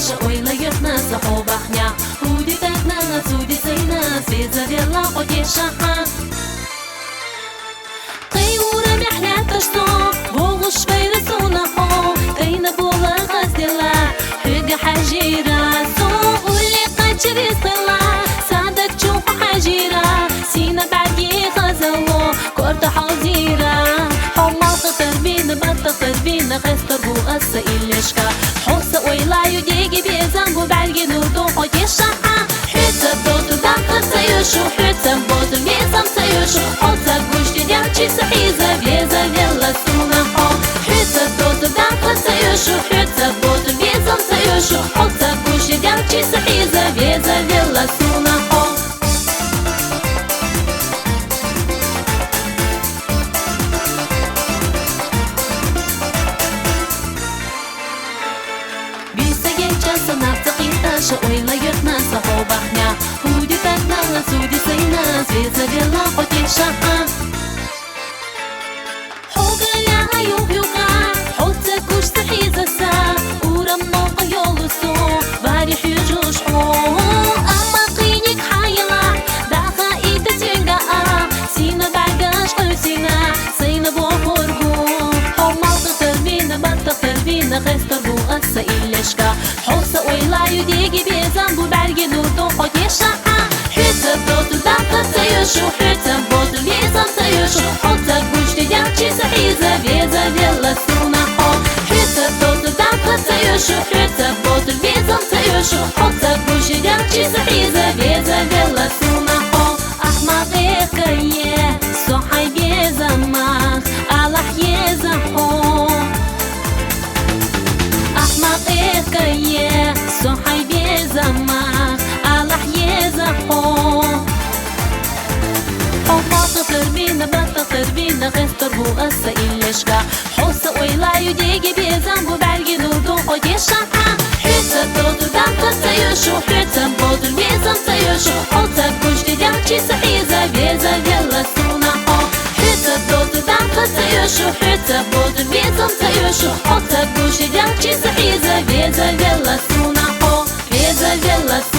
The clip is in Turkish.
Asha oylayıp nasıl hobahnya Hudi tatna sudi sayna Seza vela qodesha Qeywura mihna tashto Boğuş fayrasuna ho Tayna bola qazdila Hüga hajira Soğuli qachi rizqila Sadak çuq hajira Sina bargi qazawo Korta hazira Homma qatar bina batta qarbina Qastar bu assa ilishka Hossa oylayu degi bezan Bu belgi nurdu qodesha Hütsa dodu daqqa sayushu Hütsa bodu vezam sayushu Hossa gushti dyachi sahiza Veza vela suna ho Hütsa dodu daqqa sayushu Hütsa bodu vezam sayushu Hossa gushti dyachi sahiza Veza vela suna ho Asha oylayıp nasıl hobahnya Hudi tatna sudi sayna Seza vela qodesha Hogala ayuh yuqa Hotta kush sahizasa Uram noqa yolusu Varih yujush Amma qinik hayla Daqa ita tinga Sina bargash qusina Sayna bu qurgu Homalqa qalbina Batta qalbina Qastar bu assa ilishka Hossa oylayu degi bezan Bu belgi nurdu qodesha Hütsa dodu daqqa sayushu Hütsa bodu vezam sayushu Hossa gushti dyachi sahiza Veza vela suna ho Hütsa dodu daqqa sayushu Hütsa bodu vezam sayushu Hossa gushti dyachi sahiza Veza vela suna ho Ahmaq ekaye Sohay bezamaq Allah yezam ho Ahmaq ekaye Sohay bezamaq Allah yezam ho Homma qarbina batta qarbina Qastar bu assa ilishka Hossa oylayu degi bezan Bu belgi nurdu qodesha Hütsa dodu daqqa sayushu Hütsa bodu vezam sayushu Hossa gushti dyachi sahiza Veza vela suna ho Hütsa dodu daqqa sayushu Hütsa bodu vezam sayushu Hossa gushti dyachi sahiza Veza vela suna ho Veza vela suna